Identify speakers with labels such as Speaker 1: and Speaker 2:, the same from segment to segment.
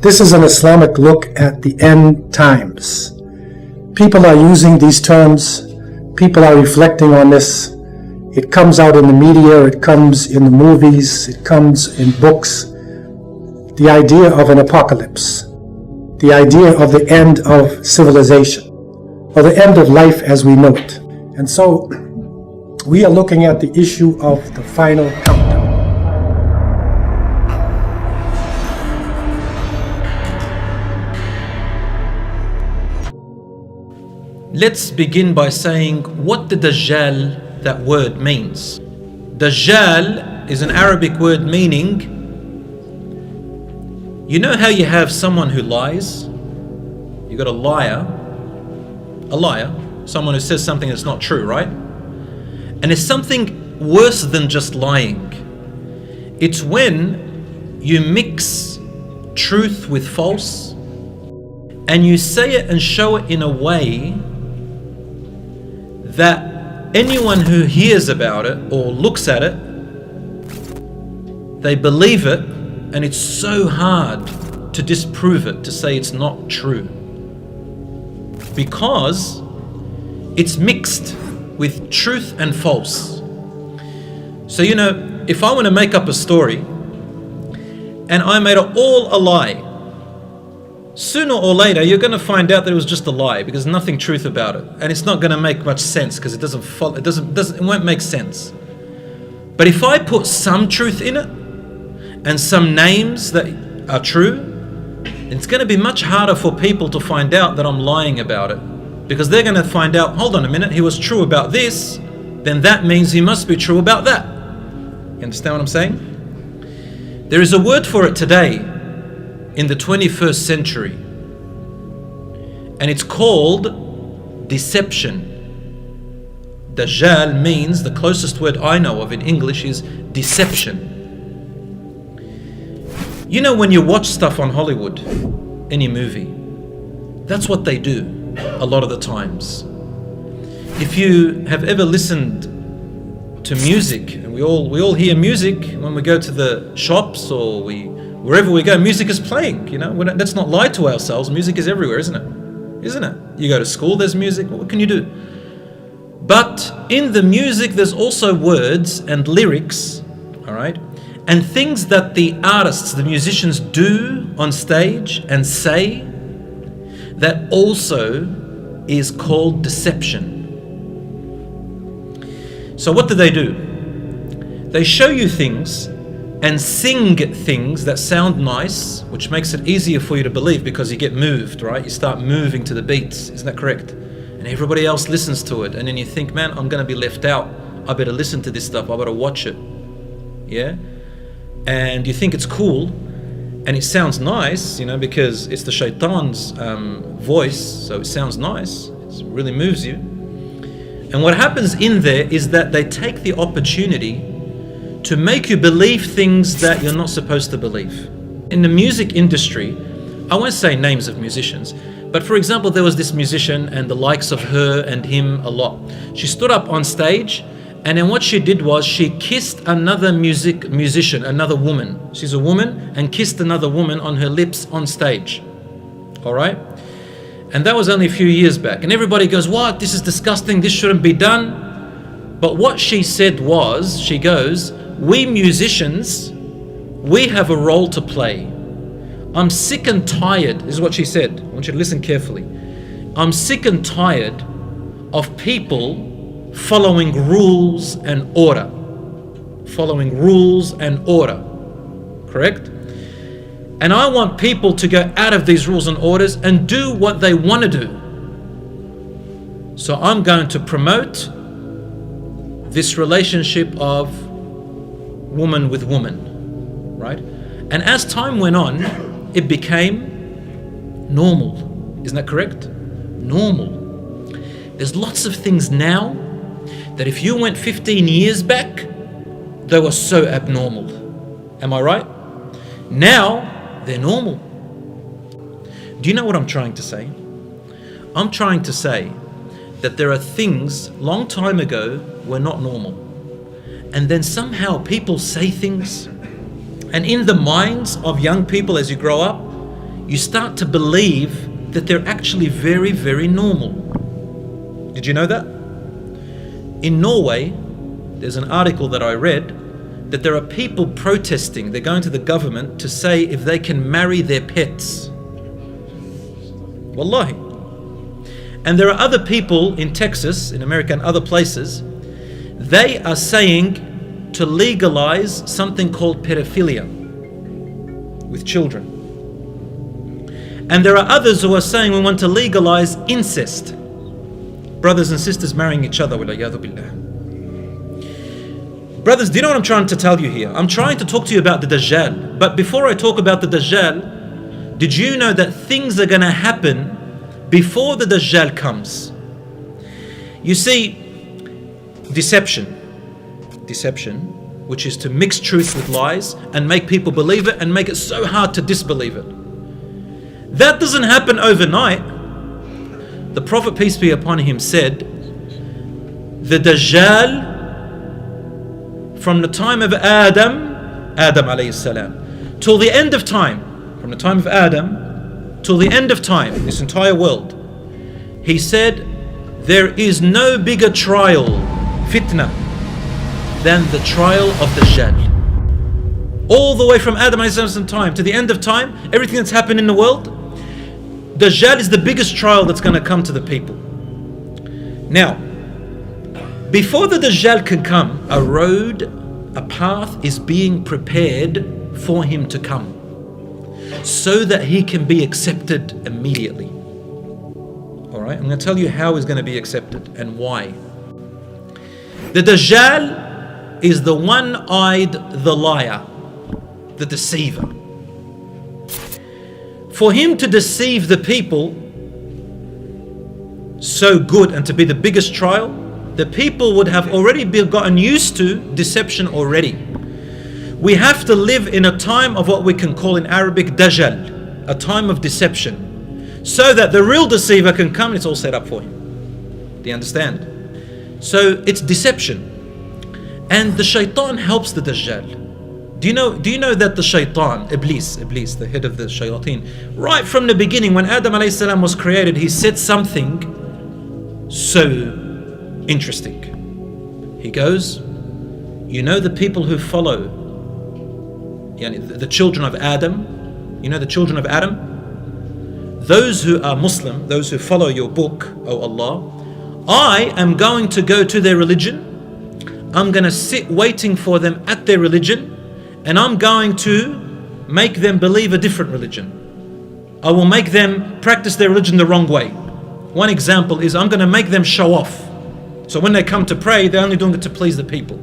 Speaker 1: This is an Islamic look at the end times. People are using these terms. People are reflecting on this. It comes out in the media, it comes in the movies, it comes in books. The idea of an apocalypse, the idea of the end of civilization, or the end of life as we know it. And so we are looking at the issue of the final countdown.
Speaker 2: Let's begin by saying what the Dajjal, that word, means. Dajjal is an Arabic word meaning, you know how you have someone who lies? You got a liar, someone who says something that's not true, right? And it's something worse than just lying. It's when you mix truth with false and you say it and show it in a way that anyone who hears about it or looks at it, they believe it, and it's so hard to disprove it, to say it's not true, because it's mixed with truth and false. So you know, if I want to make up a story and I made it all a lie, sooner or later you're going to find out that it was just a lie, because there's nothing truth about it, and it's not going to make much sense because it doesn't follow, it won't make sense. But if I put some truth in it and some names that are true, it's going to be much harder for people to find out that I'm lying about it, because they're going to find out, hold on a minute, he was true about this, then that means he must be true about that. You understand what I'm saying? There is a word for it today in the 21st century, and it's called deception. Dajjal means, the closest word I know of in English is deception. You know, when you watch stuff on Hollywood, any movie, that's what they do a lot of the times. If you have ever listened to music, and we all hear music when we go to the shops or wherever we go, music is playing. You know, let's not lie to ourselves. Music is everywhere, isn't it? Isn't it? You go to school, there's music. What can you do? But in the music, there's also words and lyrics, all right? And things that the artists, the musicians do on stage and say, that also is called deception. So what do? They show you things and sing things that sound nice, which makes it easier for you to believe because you get moved, right? You start moving to the beats, isn't that correct? And everybody else listens to it, and then you think, man, I'm going to be left out. I better listen to this stuff. I better watch it. Yeah? And you think it's cool, and it sounds nice, you know, because it's the shaitan's voice, so it sounds nice. It really moves you. And what happens in there is that they take the opportunity to make you believe things that you're not supposed to believe. In the music industry, I won't say names of musicians, but for example, there was this musician and the likes of her and him a lot. She stood up on stage, and then what she did was she kissed another musician, another woman. She's a woman, and kissed another woman on her lips on stage. All right? And that was only a few years back. And everybody goes, what? This is disgusting. This shouldn't be done. But what she said was, she goes, we musicians, we have a role to play. I'm sick and tired. This is what she said. I want you to listen carefully. I'm sick and tired of people following rules and order. Following rules and order. Correct? And I want people to go out of these rules and orders and do what they want to do. So I'm going to promote this relationship of woman with woman, right? And as time went on, it became normal. Isn't that correct? Normal. There's lots of things now that if you went 15 years back, they were so abnormal. Am I right? Now, they're normal. Do you know what I'm trying to say? I'm trying to say that there are things long time ago were not normal. And then somehow people say things, and in the minds of young people as you grow up, you start to believe that they're actually very, very normal. Did you know that? In Norway, there's an article that I read that there are people protesting. They're going to the government to say if they can marry their pets. Wallahi. And there are other people in Texas, in America and other places, they are saying to legalize something called pedophilia with children. And there are others who are saying we want to legalize incest. Brothers and sisters marrying each other. Brothers, do you know what I'm trying to tell you here? I'm trying to talk to you about the Dajjal. But before I talk about the Dajjal, did you know that things are going to happen before the Dajjal comes? You see, deception, which is to mix truth with lies and make people believe it and make it so hard to disbelieve it. That doesn't happen overnight. The Prophet, peace be upon him, said, the Dajjal, from the time of Adam alayhi salam, till the end of time, from the time of Adam till the end of time, this entire world, he said, there is no bigger trial, fitna, than the trial of Dajjal. All the way from Adam alayhi salam time to the end of time, everything that's happened in the world, Dajjal is the biggest trial that's going to come to the people. Now, before the Dajjal can come, a road, a path is being prepared for him to come, so that he can be accepted immediately. Alright, I'm going to tell you how he's going to be accepted and why. The Dajjal is the one-eyed, the liar, the deceiver. For him to deceive the people so good and to be the biggest trial, the people would have already gotten used to deception already. We have to live in a time of what we can call in Arabic Dajjal, a time of deception, so that the real deceiver can come and it's all set up for him. Do you understand? So it's deception. And the shaitan helps the Dajjal. Do you know that the shaitan, Iblis, the head of the shayateen, right from the beginning when Adam alayhi salam was created, he said something so interesting. He goes, you know the people who follow, the children of Adam, you know the children of Adam? Those who are Muslim, those who follow your book, O Allah, I am going to go to their religion, I'm going to sit waiting for them at their religion, and I'm going to make them believe a different religion. I will make them practice their religion the wrong way. One example is I'm going to make them show off. So when they come to pray, they're only doing it to please the people.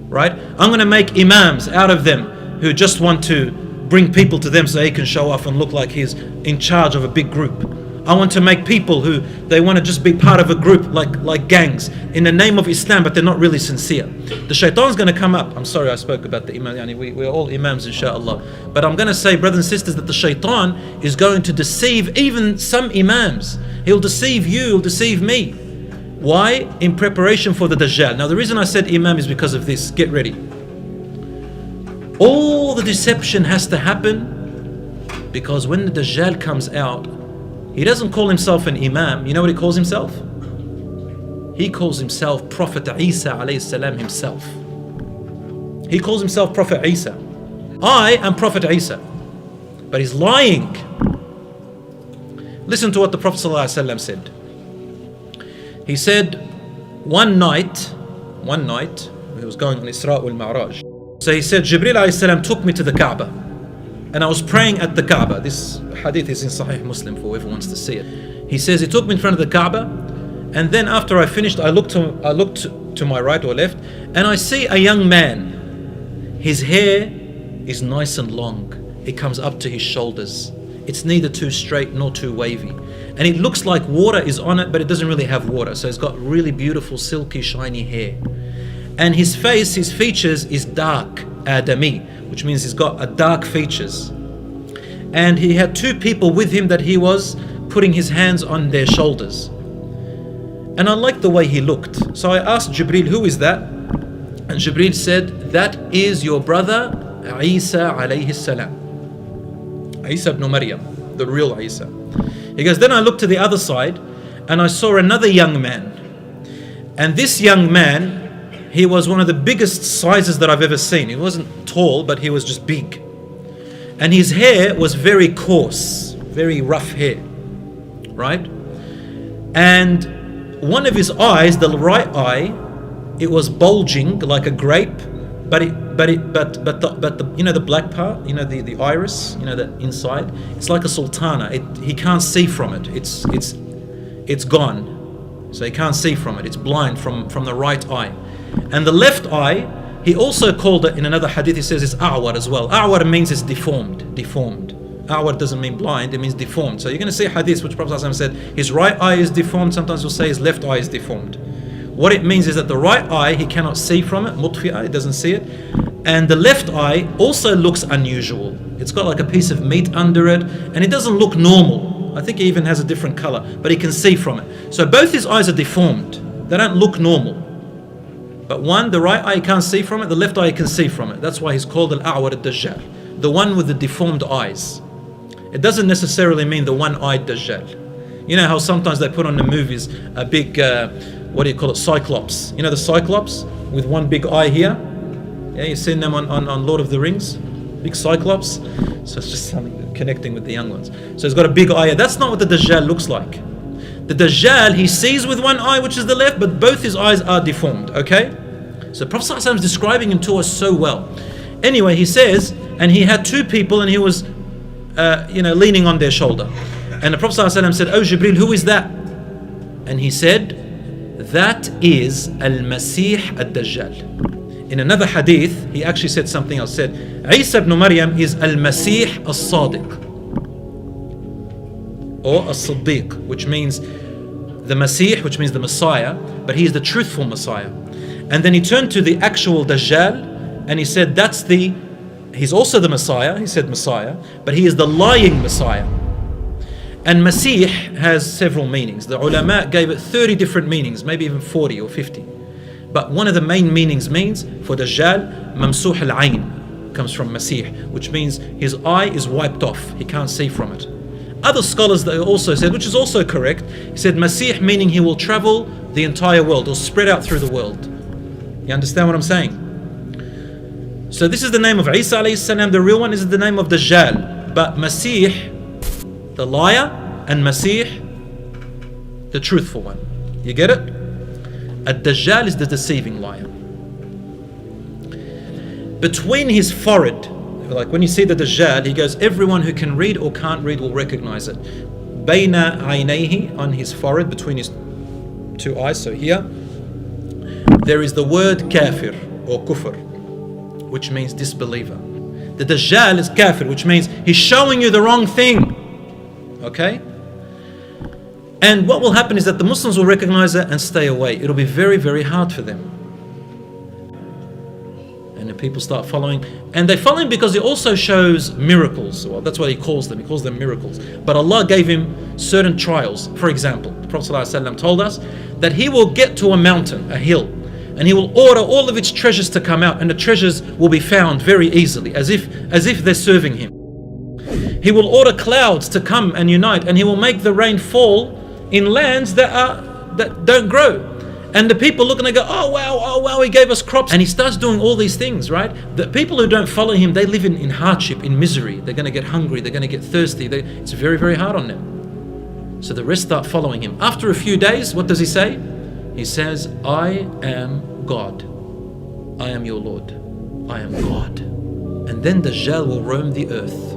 Speaker 2: Right? I'm going to make imams out of them who just want to bring people to them so he can show off and look like he's in charge of a big group. I want to make people who they want to just be part of a group like gangs in the name of Islam, but they're not really sincere. The shaitan's going to come up. I'm sorry I spoke about the imam. We're all imams inshallah. But I'm going to say, brothers and sisters, that the shaitan is going to deceive even some imams. He'll deceive you, he'll deceive me. Why? In preparation for the Dajjal. Now the reason I said imam is because of this. Get ready. All the deception has to happen because when the Dajjal comes out, he doesn't call himself an imam. You know what he calls himself? He calls himself Prophet Isa alayhi salam himself. He calls himself Prophet Isa. I am Prophet Isa. But he's lying. Listen to what the Prophet sallallahu alaihi wasallam said. He said, one night, he was going on Isra wal Mi'raj. So he said, Jibreel alayhi salam took me to the Kaaba. And I was praying at the Kaaba. This hadith is in Sahih Muslim for whoever wants to see it. He says, he took me in front of the Kaaba. And then after I finished, I looked to my right or left. And I see a young man. His hair is nice and long. It comes up to his shoulders. It's neither too straight nor too wavy. And it looks like water is on it, but it doesn't really have water. So it's got really beautiful, silky, shiny hair. And his face, his features is dark, Adami, which means he's got a dark features. And he had two people with him that he was putting his hands on their shoulders. And I liked the way he looked. So I asked Jibreel, who is that? And Jibreel said, that is your brother Isa alayhi salam. Isa ibn Maryam. the real Isa. He goes, then I looked to the other side and I saw another young man. And this young man, he was one of the biggest sizes that I've ever seen. He wasn't tall, but he was just big. And his hair was very coarse, very rough hair, right? And one of his eyes, the right eye, it was bulging like a grape, but the you know the black part, you know the iris, you know that inside, it's like a sultana. He can't see from it. It's gone, so he can't see from it. It's blind from the right eye, and the left eye. He also called it in another hadith. He says it's a'war as well. A'war means it's deformed. A'war doesn't mean blind, it means deformed. So you're going to see hadiths which Prophet ﷺ said his right eye is deformed. Sometimes you'll say his left eye is deformed. What it means is that the right eye, he cannot see from it, mutfi'ah, he doesn't see it. And the left eye also looks unusual. It's got like a piece of meat under it, and it doesn't look normal. I think he even has a different color, but he can see from it. So both his eyes are deformed. They don't look normal. But one, the right eye can't see from it, the left eye can see from it. That's why he's called Al-A'war al-Dajjal, the one with the deformed eyes. It doesn't necessarily mean the one-eyed Dajjal. You know how sometimes they put on the movies a big, what do you call it, Cyclops. You know the Cyclops with one big eye here? Yeah, you've seen them on Lord of the Rings? Big Cyclops. So it's just something connecting with the young ones. So he's got a big eye. That's not what the Dajjal looks like. The Dajjal, he sees with one eye, which is the left, but both his eyes are deformed, okay? So Prophet ﷺ is describing him to us so well. Anyway, he says, and he had two people and he was, leaning on their shoulder. And the Prophet ﷺ said, "Oh Jibreel, who is that?" And he said, "That is Al-Masih Ad-Dajjal." In another hadith, he actually said something else. Said, Isa ibn Maryam is Al-Masih As-Sadiq, or As-Siddiq, which means the Masih, which means the Messiah, but he is the truthful Messiah. And then he turned to the actual Dajjal and he said, he's also the Messiah, he said Messiah, but he is the lying Messiah. And Masih has several meanings. The ulama gave it 30 different meanings, maybe even 40 or 50. But one of the main meanings means, for Dajjal, Mamsuh al-Ayn, comes from Masih, which means his eye is wiped off, he can't see from it. Other scholars that also said, which is also correct, he said Masih meaning he will travel the entire world or spread out through the world. You understand what I'm saying? So this is the name of Isa alayhi salam, the real one is the name of Dajjal. But Masih, the liar, and Masih, the truthful one. You get it? Ad-Dajjal is the deceiving liar. Between his forehead, like when you see the Dajjal, he goes, everyone who can read or can't read will recognize it. Bayna aynayhi, on his forehead, between his two eyes, so here, there is the word kafir or kufr, which means disbeliever. The Dajjal is kafir, which means he's showing you the wrong thing. Okay? And what will happen is that the Muslims will recognize it and stay away. It'll be very, very hard for them. And then people start following. And they follow him because he also shows miracles. Well, that's what he calls them. He calls them miracles. But Allah gave him certain trials. For example, the Prophet ﷺ told us that he will get to a mountain, a hill, and he will order all of its treasures to come out, and the treasures will be found very easily, as if they're serving him. He will order clouds to come and unite, and he will make the rain fall in lands that don't grow. And the people look and they go, oh wow, he gave us crops. And he starts doing all these things, right? The people who don't follow him, they live in hardship, in misery. They're going to get hungry, they're going to get thirsty. It's very, very hard on them. So the rest start following him. After a few days, what does he say? He says, I am God. I am your Lord. I am God. And then Dajjal will roam the earth.